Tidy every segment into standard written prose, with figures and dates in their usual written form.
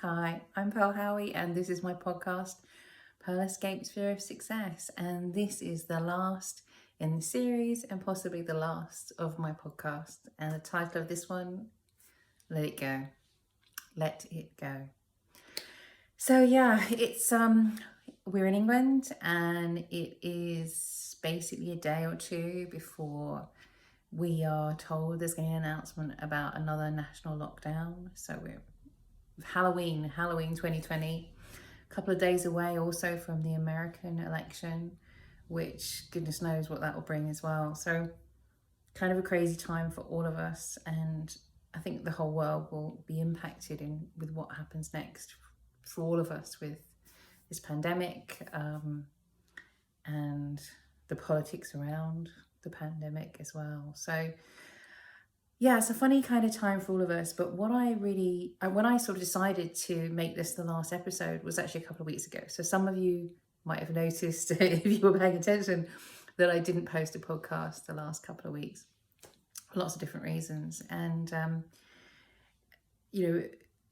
Hi, I'm Pearl Howie, and this is my podcast, Pearl Escapes Fear of Success. And this is the last in the series, and possibly the last of my podcast. And the title of this one, Let It Go. Let It Go. So yeah, it's we're in England, and it is basically a day or two before we are told there's going to be an announcement about another national lockdown. So we're Halloween 2020, a couple of days away also from the American election, which goodness knows what that will bring as well. So kind of a crazy time for all of us, and I think the whole world will be impacted with what happens next for all of us with this pandemic, and the politics around the pandemic as well. So yeah, it's a funny kind of time for all of us. But when I sort of decided to make this the last episode was actually a couple of weeks ago. So some of you might have noticed, if you were paying attention, that I didn't post a podcast the last couple of weeks for lots of different reasons. And,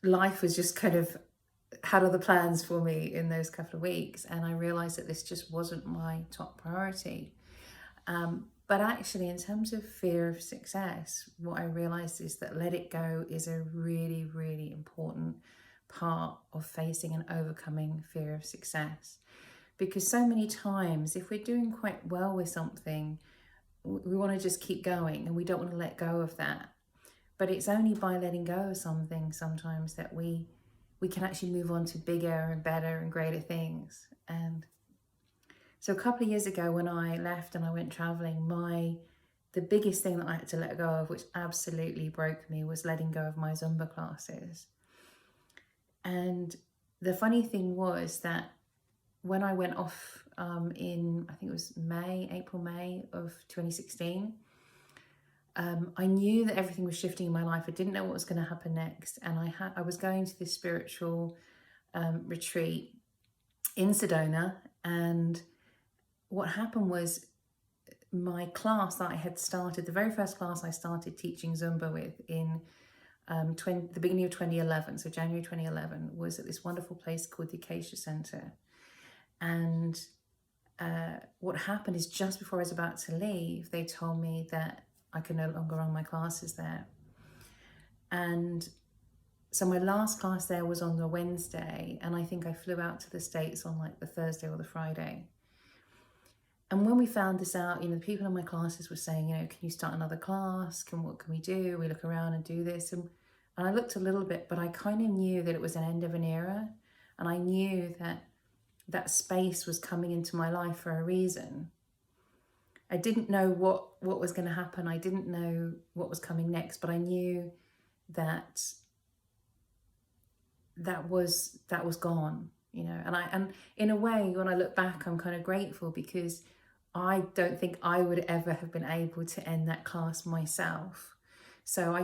life was just kind of had other plans for me in those couple of weeks. And I realized that this just wasn't my top priority. But actually, in terms of fear of success, what I realized is that let it go is a really, really important part of facing and overcoming fear of success. Because so many times, if we're doing quite well with something, we want to just keep going and we don't want to let go of that. But it's only by letting go of something sometimes that we can actually move on to bigger and better and greater things. And so a couple of years ago when I left and I went traveling, the biggest thing that I had to let go of, which absolutely broke me, was letting go of my Zumba classes. And the funny thing was that when I went off in, I think it was April, May of 2016, I knew that everything was shifting in my life. I didn't know what was going to happen next. And I was going to this spiritual retreat in Sedona, and what happened was my class that I had started, the very first class I started teaching Zumba with in the beginning of 2011, so January 2011, was at this wonderful place called the Acacia Center. And what happened is just before I was about to leave, they told me that I could no longer run my classes there. And so my last class there was on the Wednesday, and I think I flew out to the States on like the Thursday or the Friday. And when we found this out, the people in my classes were saying, can you start another class? What can we do? We look around and do this. And I looked a little bit, but I kind of knew that it was an end of an era. And I knew that that space was coming into my life for a reason. I didn't know what was going to happen. I didn't know what was coming next, but I knew that was gone, and in a way, when I look back, I'm kind of grateful, because I don't think I would ever have been able to end that class myself. So I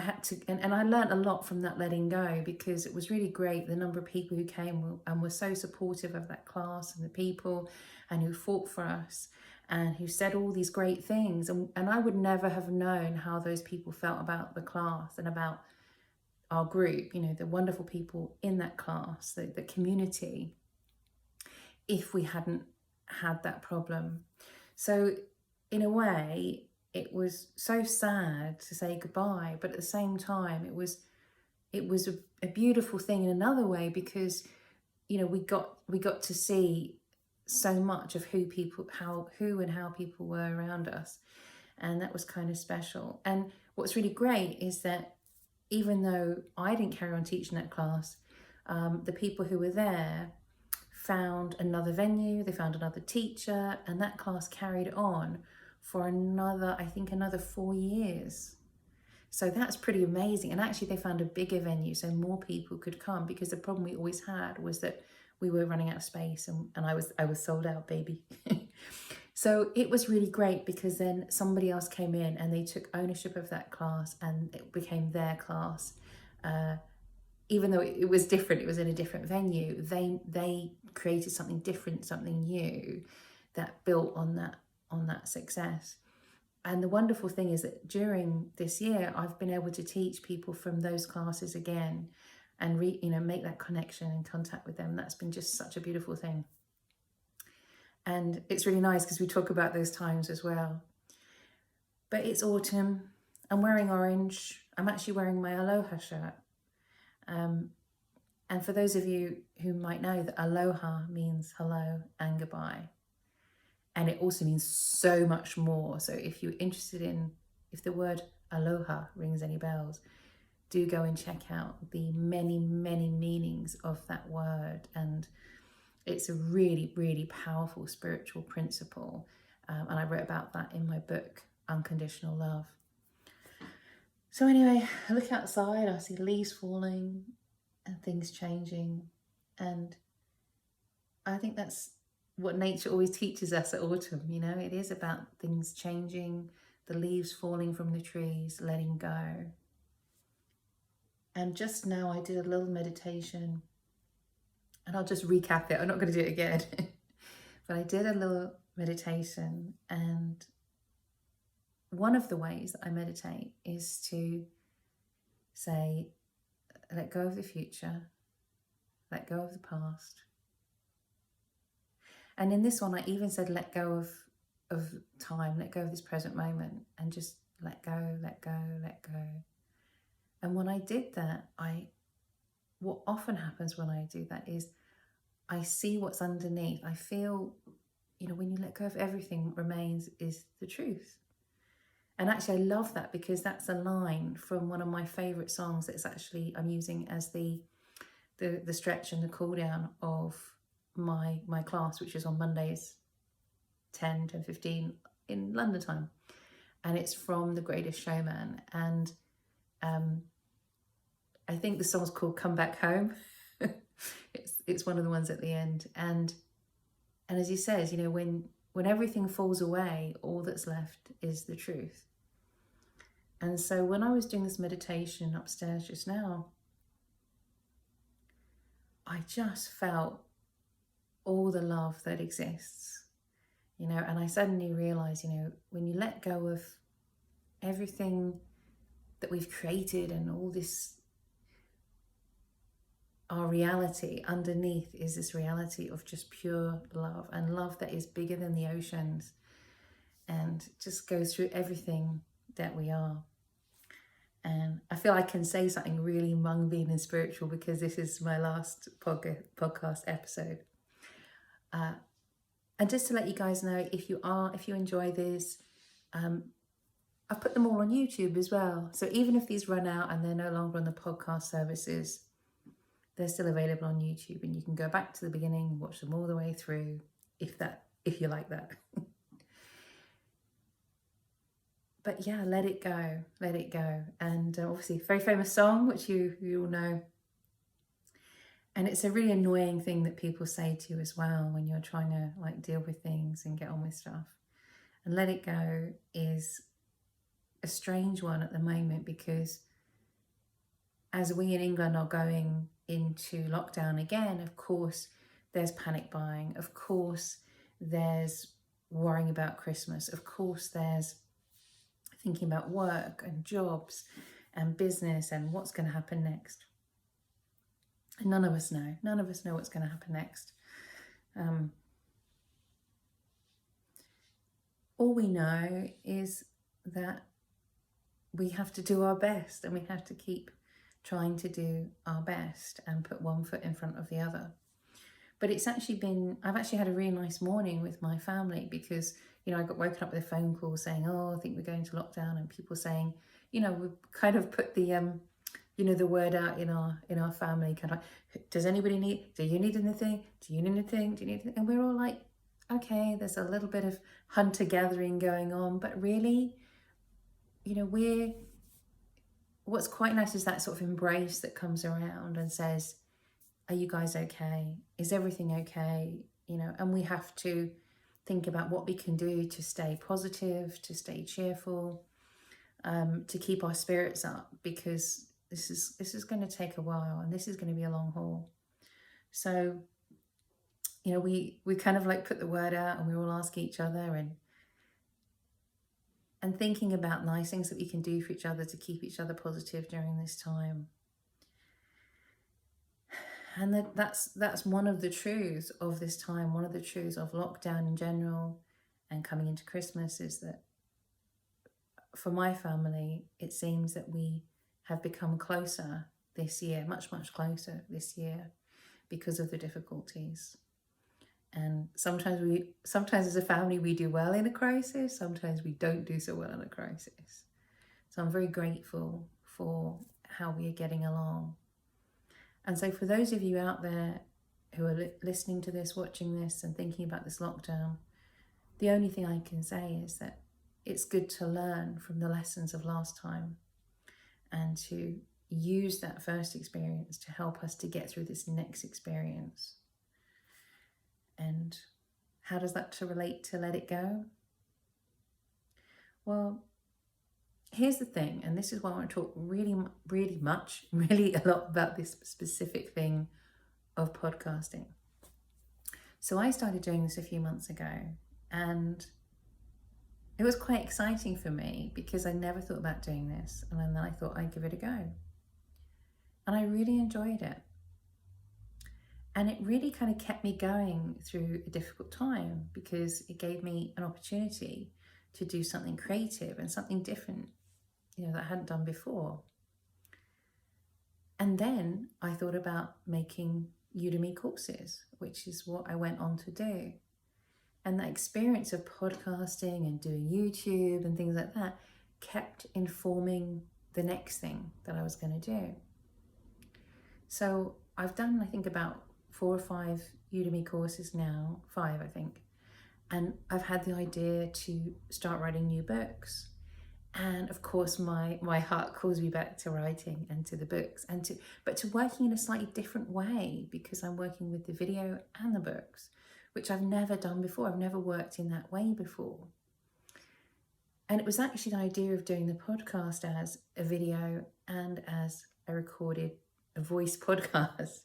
had to, and I learned a lot from that letting go, because it was really great. The number of people who came and were so supportive of that class, and the people and who fought for us and who said all these great things. And I would never have known how those people felt about the class and about our group, the wonderful people in that class, the community, if we hadn't had that problem. So in a way, it was so sad to say goodbye, but at the same time, it was a beautiful thing in another way, because we got to see so much of who and how people were around us, and that was kind of special. And what's really great is that even though I didn't carry on teaching that class, the people who were there found another venue, they found another teacher, and that class carried on for another 4 years. So that's pretty amazing. And actually they found a bigger venue so more people could come, because the problem we always had was that we were running out of space, and I was sold out, baby. So it was really great, because then somebody else came in and they took ownership of that class, and it became their class. Even though it was different, it was in a different venue, they created something different, something new that built on that success. And the wonderful thing is that during this year, I've been able to teach people from those classes again. and make that connection and contact with them. That's been just such a beautiful thing. And it's really nice because we talk about those times as well. But it's autumn. I'm wearing orange. I'm actually wearing my Aloha shirt. And for those of you who might know that Aloha means hello and goodbye. And it also means so much more. So if you're interested in, if the word Aloha rings any bells, do go and check out the many, many meanings of that word. And it's a really, really powerful spiritual principle. And I wrote about that in my book, Unconditional Love. So anyway, I look outside, I see leaves falling and things changing. And I think that's what nature always teaches us at autumn. It is about things changing, the leaves falling from the trees, letting go. And just now I did a little meditation, and I'll just recap it. I'm not going to do it again. But I did a little meditation, and one of the ways that I meditate is to say, let go of the future, let go of the past. And in this one, I even said, let go of time, let go of this present moment, and just let go, let go, let go. And when I did that, what often happens when I do that is I see what's underneath. I feel, when you let go of everything, what remains is the truth. And actually, I love that because that's a line from one of my favorite songs that's actually I'm using as the stretch and the cool down of my class, which is on Mondays, 10:15 in London time. And it's from The Greatest Showman. And I think the song's called Come Back Home. It's one of the ones at the end. And as he says, when everything falls away, all that's left is the truth. And so when I was doing this meditation upstairs just now, I just felt all the love that exists, and I suddenly realized, when you let go of everything that we've created and all this, our reality underneath is this reality of just pure love, and love that is bigger than the oceans and just goes through everything that we are. And I feel I can say something really mung bean and spiritual because this is my last podcast episode. And just to let you guys know, if you enjoy this, I've put them all on YouTube as well. So even if these run out and they're no longer on the podcast services, they're still available on YouTube, and you can go back to the beginning and watch them all the way through if you like that. But yeah, let it go. And obviously, very famous song, which you all know. And it's a really annoying thing that people say to you as well when you're trying to deal with things and get on with stuff. And let it go is a strange one at the moment because as we in England are going into lockdown again, of course, there's panic buying. Of course, there's worrying about Christmas. Of course, there's thinking about work and jobs and business and what's going to happen next. And none of us know. None of us know what's going to happen next. All we know is that we have to do our best, and we have to keep trying to do our best and put one foot in front of the other. But I've actually had a really nice morning with my family because, I got woken up with a phone call saying, I think we're going to lockdown, and people saying, we've kind of put the, the word out in our family, kind of like, do you need anything? Do you need anything? And we're all like, okay, there's a little bit of hunter gathering going on, but really, what's quite nice is that sort of embrace that comes around and says, are you guys okay? Is everything okay? And we have to think about what we can do to stay positive, to stay cheerful, to keep our spirits up, because this is going to take a while, and this is going to be a long haul. So, we kind of put the word out, and we all ask each other and thinking about nice things that we can do for each other to keep each other positive during this time. And that's one of the truths of this time, one of the truths of lockdown in general and coming into Christmas, is that for my family, it seems that we have become closer this year, much, much closer this year, because of the difficulties. And sometimes as a family, we do well in a crisis. Sometimes we don't do so well in a crisis. So I'm very grateful for how we are getting along. And so for those of you out there who are listening to this, watching this and thinking about this lockdown, the only thing I can say is that it's good to learn from the lessons of last time and to use that first experience to help us to get through this next experience. And how does that relate to let it go? Well, here's the thing, and this is why I want to talk really a lot about this specific thing of podcasting. So I started doing this a few months ago, and it was quite exciting for me because I never thought about doing this, and then I thought I'd give it a go. And I really enjoyed it. And it really kind of kept me going through a difficult time because it gave me an opportunity to do something creative and something different, that I hadn't done before. And then I thought about making Udemy courses, which is what I went on to do. And that experience of podcasting and doing YouTube and things like that kept informing the next thing that I was going to do. So I've done, I think, about 4 or 5 Udemy courses now, 5 I think, and I've had the idea to start writing new books. And of course my heart calls me back to writing and to the books but to working in a slightly different way, because I'm working with the video and the books, which I've never done before. I've never worked in that way before. And it was actually the idea of doing the podcast as a video and as a voice podcast,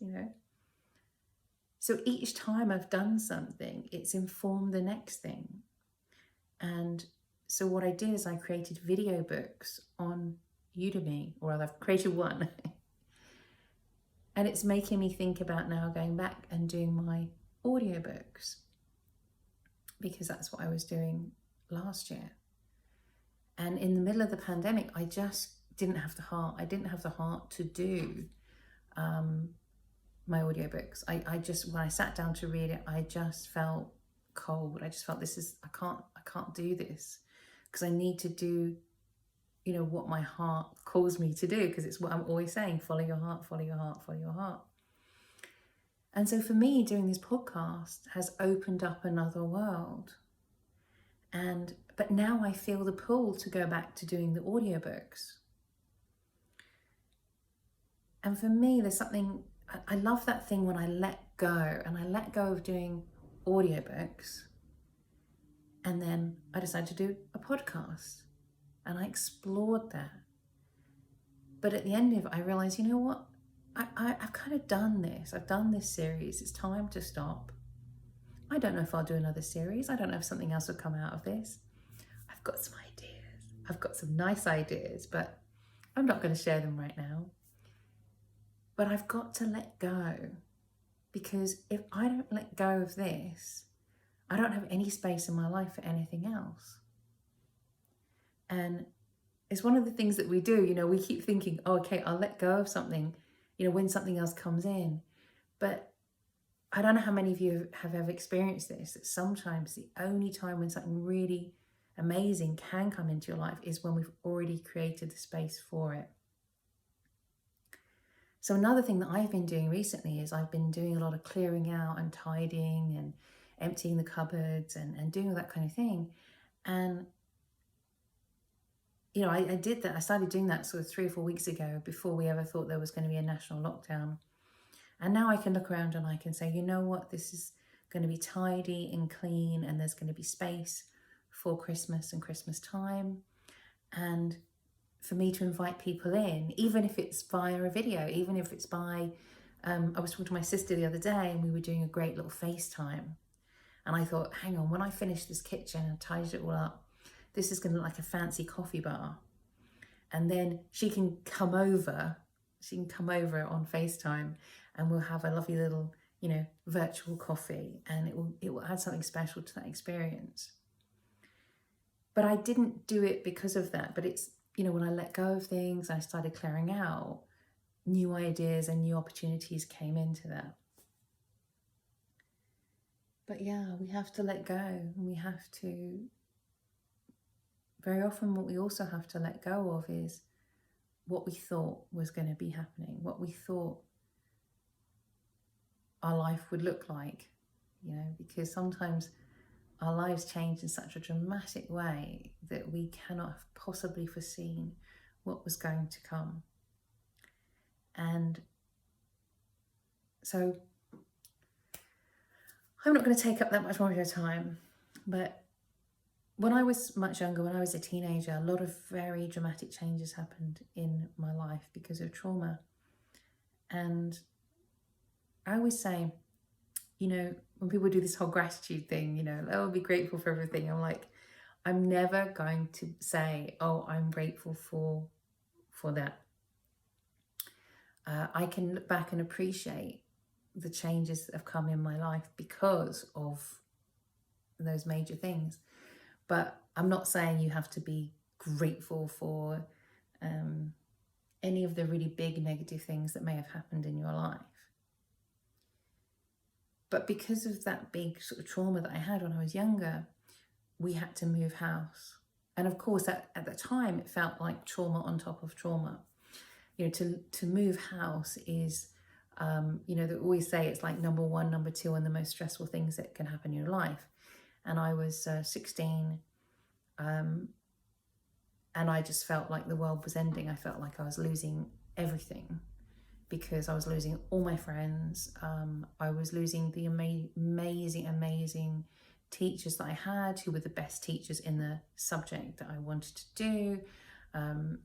So each time I've done something, it's informed the next thing. And so what I did is I created video books on Udemy, or rather I've created one. And it's making me think about now going back and doing my audiobooks, because that's what I was doing last year. And in the middle of the pandemic, I just didn't have the heart. I didn't have the heart to do my audiobooks. I just, when I sat down to read it, I just felt cold. I just felt I can't do this, because I need to do, what my heart calls me to do, because it's what I'm always saying, follow your heart, follow your heart, follow your heart. And so for me, doing this podcast has opened up another world. But now I feel the pull to go back to doing the audiobooks. And for me, there's something, I love that thing when I let go, and I let go of doing audiobooks. And then I decided to do a podcast, and I explored that. But at the end of it, I realized, you know what? I've kind of done this. I've done this series. It's time to stop. I don't know if I'll do another series. I don't know if something else will come out of this. I've got some ideas. I've got some nice ideas, but I'm not going to share them right now. But I've got to let go, because if I don't let go of this, I don't have any space in my life for anything else. And it's one of the things that we do, we keep thinking, oh, okay, I'll let go of something, when something else comes in. But I don't know how many of you have ever experienced this, that sometimes the only time when something really amazing can come into your life is when we've already created the space for it. So another thing that I've been doing recently is I've been doing a lot of clearing out and tidying and emptying the cupboards and doing all that kind of thing. And, I did that. I started doing that sort of 3 or 4 weeks ago, before we ever thought there was going to be a national lockdown. And now I can look around and I can say, you know what, this is going to be tidy and clean, and there's going to be space for Christmas and Christmas time. And for me to invite people in, even if it's via a video, even if it's by, I was talking to my sister the other day, and we were doing a great little FaceTime. And I thought, hang on, when I finish this kitchen and tidy it all up, this is going to look like a fancy coffee bar. And then she can come over she can come over on FaceTime and we'll have a lovely little, you know, virtual coffee, and it will add something special to that experience. But I didn't do it because of that. But it's, you know, when I let go of things, I started clearing out, new ideas and new opportunities came into that. But yeah, we have to let go, and we have to, very often what we also have to let go of is what we thought was going to be happening, what we thought our life would look like, you know, because sometimes our lives change in such a dramatic way that we cannot have possibly foreseen what was going to come. And so I'm not going to take up that much more of your time, but when I was much younger, when I was a teenager, a lot of very dramatic changes happened in my life because of trauma. And I always say, you know, when people do this whole gratitude thing, you know, oh, be grateful for everything. I'm like, I'm never going to say, oh, I'm grateful for that. I can look back and appreciate the changes that have come in my life because of those major things. But I'm not saying you have to be grateful for any of the really big negative things that may have happened in your life. But because of that big sort of trauma that I had when I was younger, we had to move house. And of course, at the time, it felt like trauma on top of trauma. You know, to move house is, you know, they always say it's like number one, number two, and the most stressful things that can happen in your life. And I was 16, and I just felt like the world was ending. I felt like I was losing everything because I was losing all my friends. I was losing the amazing teachers that I had, who were the best teachers in the subject that I wanted to do. And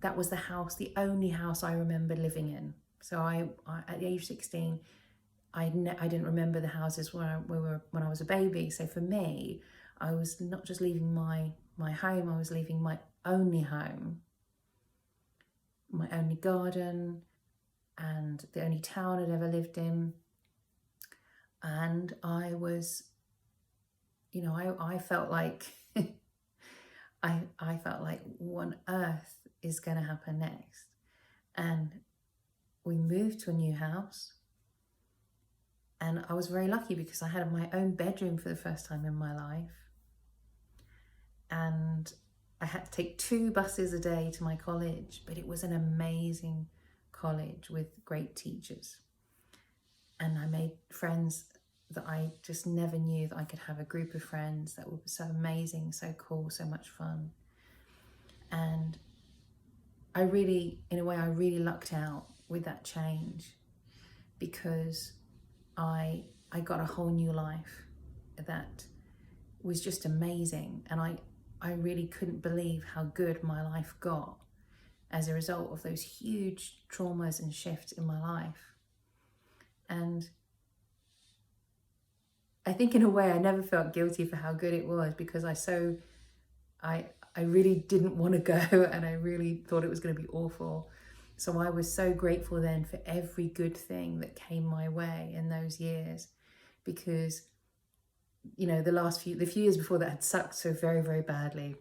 that was the house, the only house I remember living in. So I at the age of 16, I didn't remember the houses when I was a baby. So for me, I was not just leaving my home, I was leaving my only home, my only garden, and the only town I'd ever lived in. And I was, you know, I felt like I felt like, what on earth is going to happen next? And we moved to a new house. And I was very lucky because I had my own bedroom for the first time in my life. And I had to take 2 buses a day to my college, but it was an amazing college with great teachers. And I made friends that I just never knew that I could have a group of friends that were so amazing, so cool, so much fun. And I really, in a way, I really lucked out with that change because I got a whole new life that was just amazing. And I really couldn't believe how good my life got as a result of those huge traumas and shifts in my life. And I think in a way I never felt guilty for how good it was because I really didn't want to go, and I really thought it was going to be awful. So I was so grateful then for every good thing that came my way in those years, because, you know, the few years before that had sucked so very, very badly.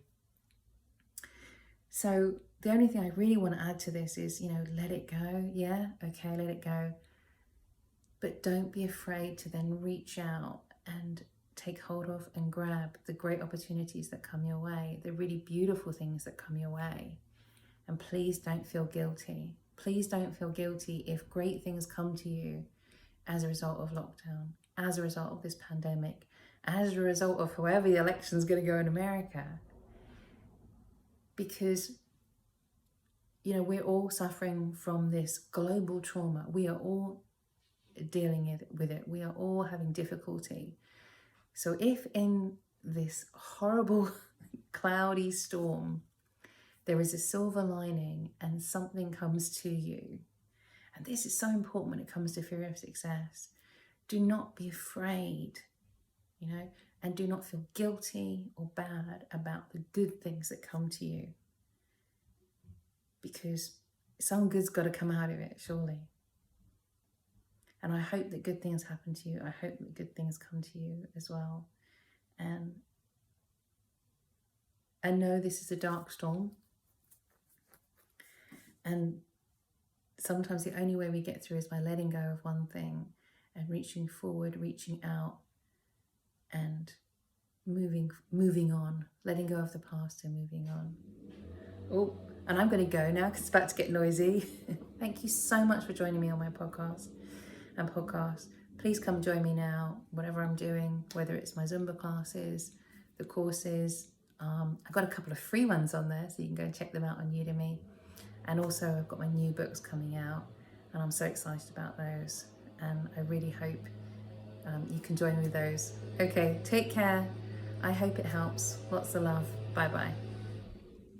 So the only thing I really want to add to this is, you know, let it go. Yeah, okay, let it go. But don't be afraid to then reach out and take hold of and grab the great opportunities that come your way, the really beautiful things that come your way. And please don't feel guilty. Please don't feel guilty if great things come to you as a result of lockdown, as a result of this pandemic, as a result of however the election's going to go in America. Because, you know, we're all suffering from this global trauma. We are all dealing with it. We are all having difficulty. So if in this horrible cloudy storm there is a silver lining and something comes to you, and this is so important when it comes to fear of success, do not be afraid, you know, and do not feel guilty or bad about the good things that come to you. because some good's got to come out of it, surely. And I hope that good things happen to you. I hope that good things come to you as well. And I know this is a dark storm. And sometimes the only way we get through is by letting go of one thing and reaching forward, reaching out, and moving on, letting go of the past and moving on. Oh, and I'm going to go now because it's about to get noisy. Thank you so much for joining me on my podcast. Please come join me now, whatever I'm doing, whether it's my Zumba classes, the courses. I've got a couple of free ones on there, so you can go and check them out on Udemy. And also I've got my new books coming out, and I'm so excited about those. And I really hope you can join me with those. Okay, take care. I hope it helps. Lots of love. Bye-bye.